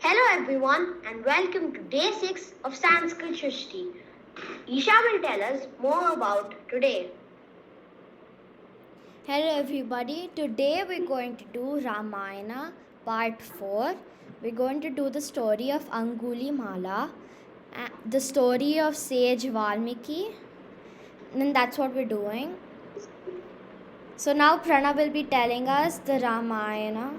Hello everyone and welcome to day 6 of Sanskrit Shrishti. Isha will tell us more about today. Hello everybody, today we're going to do Ramayana part 4. We're going to do the story of Angulimala, the story of sage Valmiki, and that's what we're doing. So now Prana will be telling us the Ramayana.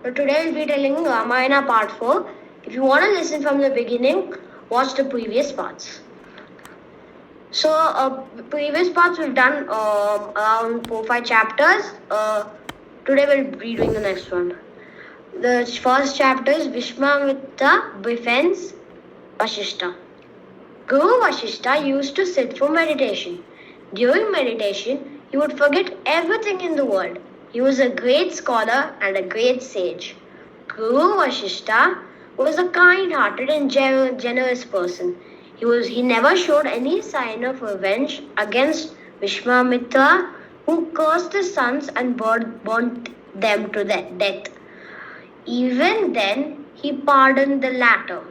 So today we'll be telling Ramayana part 4. If you want to listen from the beginning, watch the previous parts. So previous parts we've done around 4-5 chapters. Today we'll be doing the next one. The first chapter is Vishwamitra befriends Vasishtha. Guru Vasishtha used to sit for meditation. During meditation, he would forget everything in the world. He was a great scholar and a great sage. Guru Vasishtha was a kind-hearted and generous person. He never showed any sign of revenge against Vishwamitra, who cursed his sons and burnt them to death. Even then, he pardoned the latter.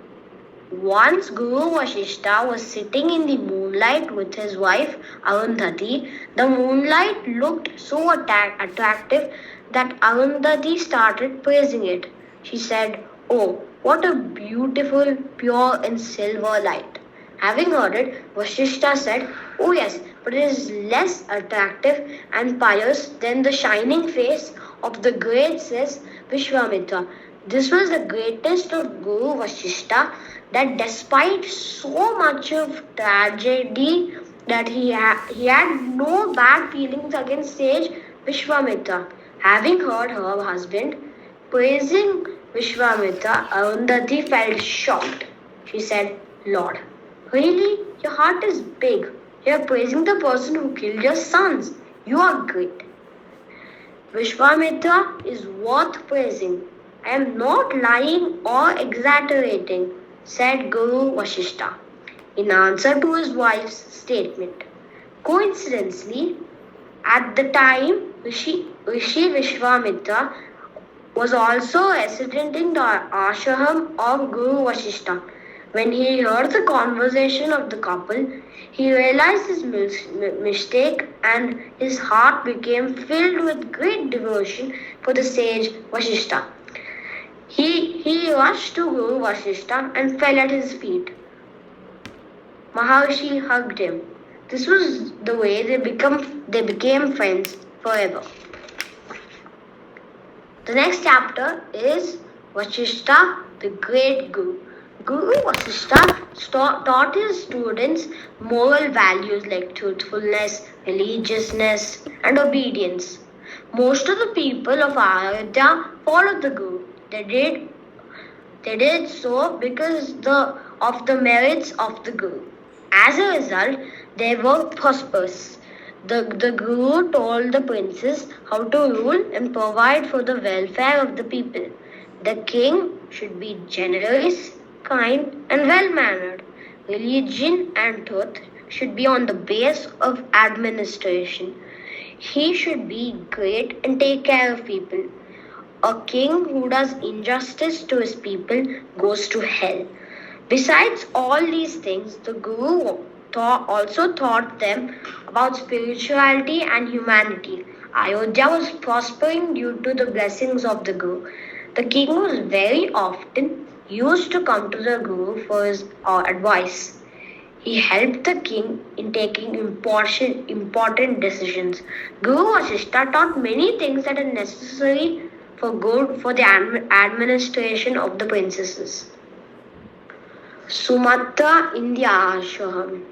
Once Guru Vasishtha was sitting in the moonlight with his wife Arundhati. The moonlight looked so attractive that Arundhati started praising it. She said, "Oh, what a beautiful, pure and silver light." Having heard it, Vasishtha said, "Oh yes, but it is less attractive and pious than the shining face of the great sage Vishwamitra." This was the greatest of Guru Vasishtha, that despite so much of tragedy that he had no bad feelings against sage Vishwamitra. Having heard her husband praising Vishwamitra, Arundhati felt shocked. She said, "Lord, really? Your heart is big. You are praising the person who killed your sons. You are great. Vishwamitra is worth praising. I am not lying or exaggerating," said Guru Vasishtha in answer to his wife's statement. Coincidentally, at the time, Rishi Vishwamitra was also resident in the ashram of Guru Vasishtha. When he heard the conversation of the couple, he realized his mistake and his heart became filled with great devotion for the sage Vasishtha. He rushed to Guru Vasishtha and fell at his feet. Maharshi hugged him. This was the way they became friends forever. The next chapter is Vasishtha, the great Guru. Guru Vasishtha taught his students moral values like truthfulness, religiousness, and obedience. Most of the people of Ayodhya followed the Guru. They did so because of the merits of the Guru. As a result, they were prosperous. The Guru told the princes how to rule and provide for the welfare of the people. The king should be generous, kind, and well-mannered. Religion and truth should be on the base of administration. He should be great and take care of people. A king who does injustice to his people goes to hell. Besides all these things, the Guru also taught them about spirituality and humanity. Ayodhya was prospering due to the blessings of the Guru. The king was very often used to come to the Guru for his advice. He helped the king in taking important decisions. Guru Vasishtha taught many things that are necessary for the administration of the princesses. Sumatra in the ashram.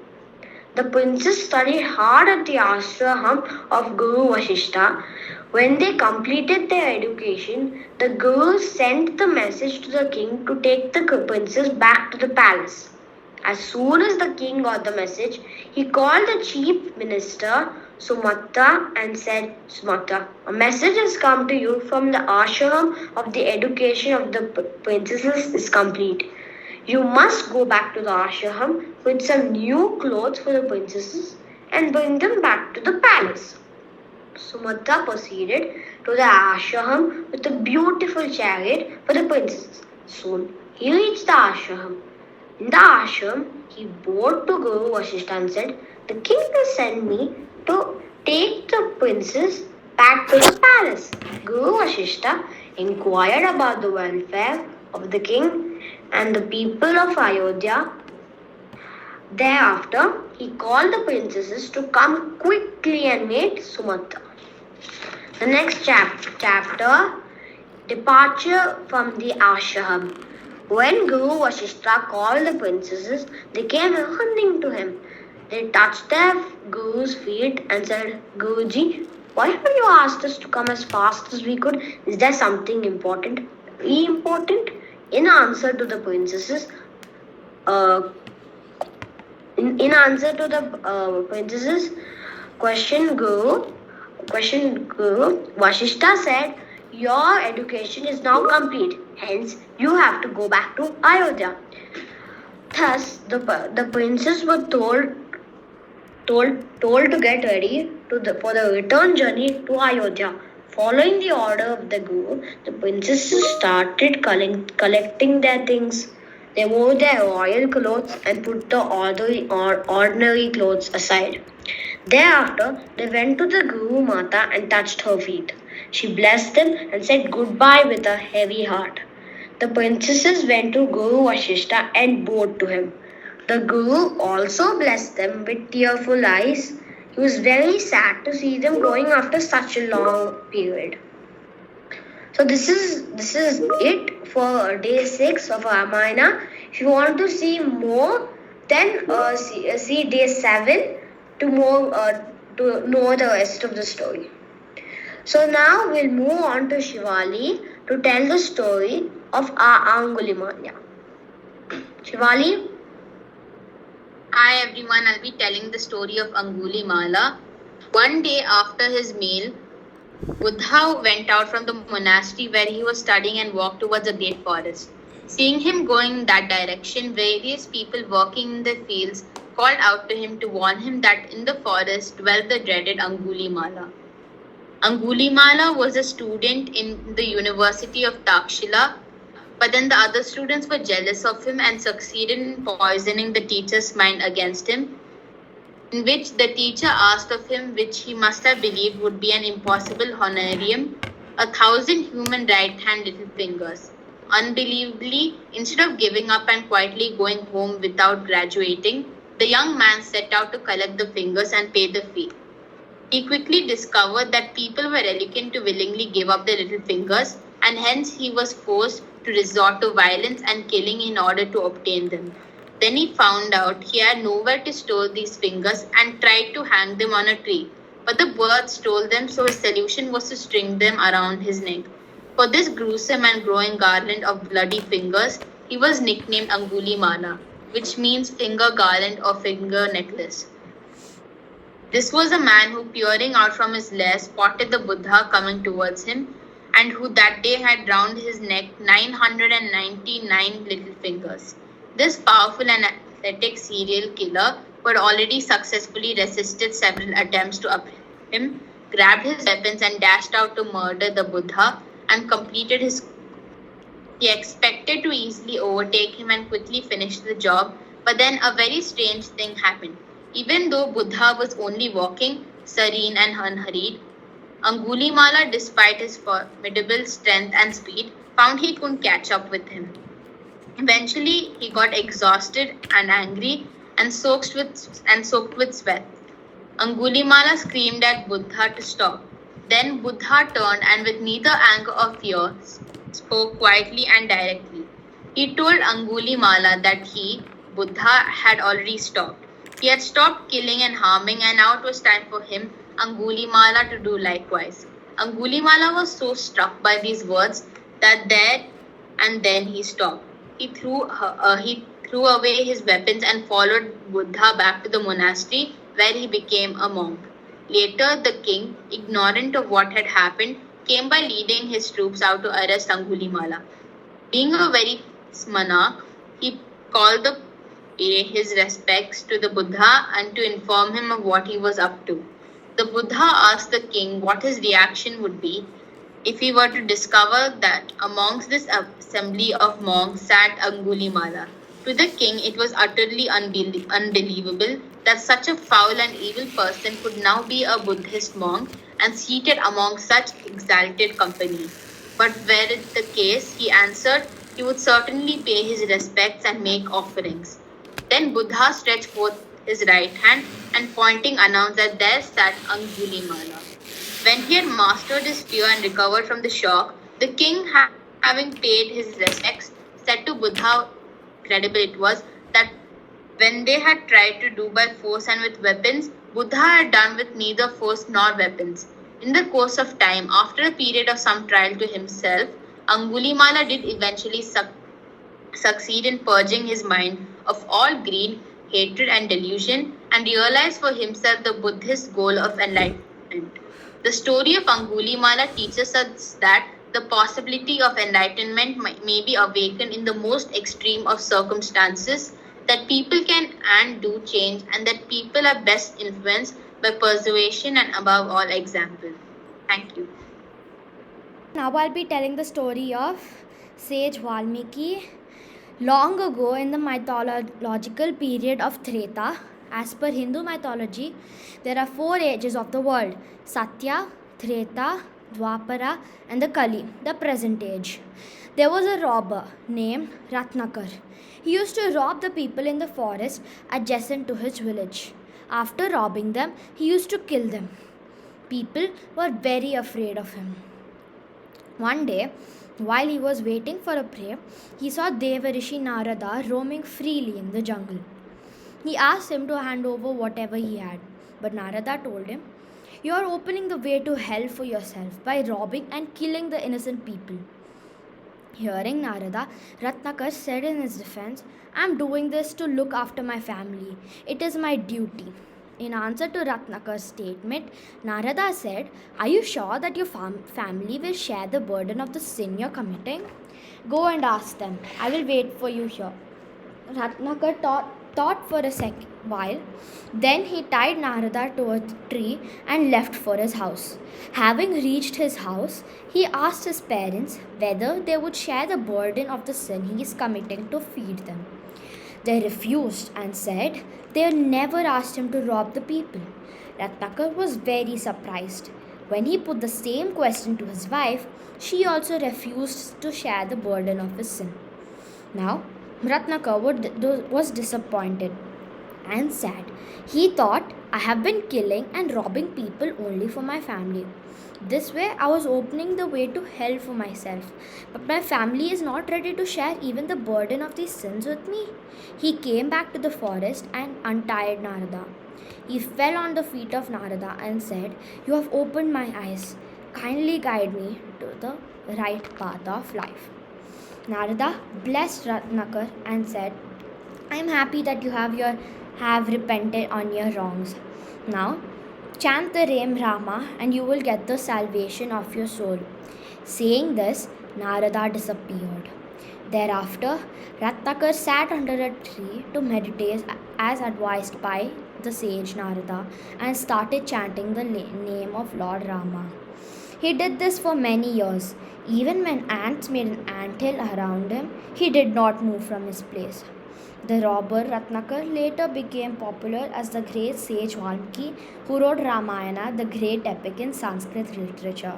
The princes studied hard at the ashram of Guru Vasishtha. When they completed their education, the Guru sent the message to the king to take the princes back to the palace. As soon as the king got the message, he called the chief minister Sumatra and said, "Sumatra, a message has come to you from the ashram of the education of the princesses is complete. You must go back to the ashram with some new clothes for the princesses and bring them back to the palace." Sumatra proceeded to the ashram with a beautiful chariot for the princess. Soon he reached the ashram. In the ashram, he bowed to Guru Vasishtha and said, "The king has sent me to take the princess back to the palace." Guru Vasishtha inquired about the welfare of the king and the people of Ayodhya. Thereafter, he called the princesses to come quickly and meet Sumatra. The next chapter, Departure from the Ashram. When Guru Vasishtha called the princesses, they came running to him. They touched their Guru's feet and said, "Guruji, why have you asked us to come as fast as we could? Is there something important?" Very important? In answer to the princesses, question Guru Vasishtha said, "Your education is now complete. Hence, you have to go back to Ayodhya." Thus, the princes were told to get ready for the return journey to Ayodhya. Following the order of the Guru, the princesses started collecting their things. They wore their royal clothes and put the ordinary clothes aside. Thereafter, they went to the Guru Mata and touched her feet. She blessed them and said goodbye with a heavy heart. The princesses went to Guru Vasishtha and bowed to him. The Guru also blessed them with tearful eyes. He was very sad to see them going after such a long period. So this is it for day 6 of Ramayana. If you want to see more, then see day 7 to know the rest of the story. So now we'll move on to Shivali to tell the story of Angulimala. Shivali? Hi everyone, I'll be telling the story of Angulimala. One day after his meal, Buddha went out from the monastery where he was studying and walked towards a great forest. Seeing him going in that direction, various people working in the fields called out to him to warn him that in the forest dwelt the dreaded Angulimala. Angulimala was a student in the University of Takshila, but then the other students were jealous of him and succeeded in poisoning the teacher's mind against him, in which the teacher asked of him, which he must have believed would be an impossible honorarium, 1,000 human right-hand little fingers. Unbelievably, instead of giving up and quietly going home without graduating, the young man set out to collect the fingers and pay the fee. He quickly discovered that people were reluctant to willingly give up their little fingers, and hence he was forced to resort to violence and killing in order to obtain them. Then he found out he had nowhere to store these fingers and tried to hang them on a tree. But the birds stole them, so his solution was to string them around his neck. For this gruesome and growing garland of bloody fingers, he was nicknamed Angulimala, which means finger garland or finger necklace. This was a man who, peering out from his lair, spotted the Buddha coming towards him, and who that day had round his neck 999 little fingers. This powerful and athletic serial killer, who had already successfully resisted several attempts to apprehend him, grabbed his weapons and dashed out to murder the Buddha and completed his. He expected to easily overtake him and quickly finish the job, but then a very strange thing happened. Even though Buddha was only walking, serene and unhurried, Angulimala, despite his formidable strength and speed, found he couldn't catch up with him. Eventually, he got exhausted and angry and soaked with sweat. Angulimala screamed at Buddha to stop. Then Buddha turned and with neither anger or fear spoke quietly and directly. He told Angulimala that he, Buddha, had already stopped. He had stopped killing and harming, and now it was time for him, Angulimala, to do likewise. Angulimala was so struck by these words that there and then he stopped. He threw away his weapons and followed Buddha back to the monastery, where he became a monk. Later, the king, ignorant of what had happened, came by leading his troops out to arrest Angulimala. Being a very monarch, he called his respects to the Buddha and to inform him of what he was up to. The Buddha asked the king what his reaction would be. if he were to discover that amongst this assembly of monks sat Angulimala. To the king, it was utterly unbelievable that such a foul and evil person could now be a Buddhist monk and seated among such exalted company. But were it the case, he answered, he would certainly pay his respects and make offerings. Then Buddha stretched forth his right hand and pointing announced that there sat Angulimala. When he had mastered his fear and recovered from the shock, the king, having paid his respects, said to Buddha how incredible it was that when they had tried to do by force and with weapons, Buddha had done with neither force nor weapons. In the course of time, after a period of some trial to himself, Angulimala did eventually succeed in purging his mind of all greed, hatred, and delusion, and realize for himself the Buddhist goal of enlightenment. The story of Angulimala teaches us that the possibility of enlightenment may be awakened in the most extreme of circumstances, that people can and do change, and that people are best influenced by persuasion and above all example. Thank you. Now I'll be telling the story of sage Valmiki. Long ago, in the mythological period of Treta, as per Hindu mythology, there are 4 ages of the world: Satya, Treta, Dwapara, and the Kali, the present age. There was a robber named Ratnakar. He used to rob the people in the forest adjacent to his village. After robbing them, he used to kill them. People were very afraid of him. One day, while he was waiting for a prey, he saw Devarishi Narada roaming freely in the jungle. He asked him to hand over whatever he had, but Narada told him, "You are opening the way to hell for yourself by robbing and killing the innocent people." Hearing Narada, Ratnakar said in his defense, "I am doing this to look after my family. It is my duty." In answer to Ratnakar's statement, Narada said, "Are you sure that your family will share the burden of the sin you're committing? Go and ask them. I will wait for you here." Ratnakar thought for a while. Then he tied Narada to a tree and left for his house. Having reached his house, he asked his parents whether they would share the burden of the sin he is committing to feed them. They refused and said they never asked him to rob the people. Ratnakar was very surprised. When he put the same question to his wife, she also refused to share the burden of his sin. Now, Ratnakar was disappointed and sad. He thought, "I have been killing and robbing people only for my family. This way, I was opening the way to hell for myself. But my family is not ready to share even the burden of these sins with me." He came back to the forest and untied Narada. He fell on the feet of Narada and said, "You have opened my eyes. Kindly guide me to the right path of life." Narada blessed Ratnakar and said, "I am happy that you have repented on your wrongs. Now, chant the name Rama and you will get the salvation of your soul." Saying this, Narada disappeared. Thereafter, Ratnakar sat under a tree to meditate as advised by the sage Narada and started chanting the name of Lord Rama. He did this for many years. Even when ants made an anthill around him, he did not move from his place. The robber Ratnakar later became popular as the great sage Valmiki, who wrote Ramayana, the great epic in Sanskrit literature.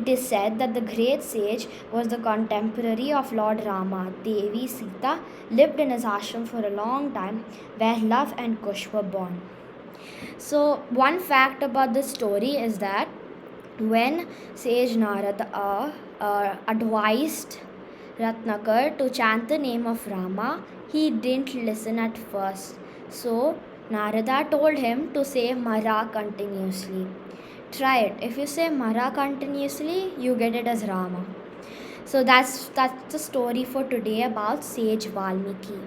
It is said that the great sage was the contemporary of Lord Rama. Devi Sita lived in his ashram for a long time, where love and Kush were born. So, one fact about this story is that when sage Narada advised Ratnakar to chant the name of Rama, he didn't listen at first. So Narada told him to say Mara continuously. Try it. If you say Mara continuously, you get it as Rama. So that's the story for today about sage Valmiki.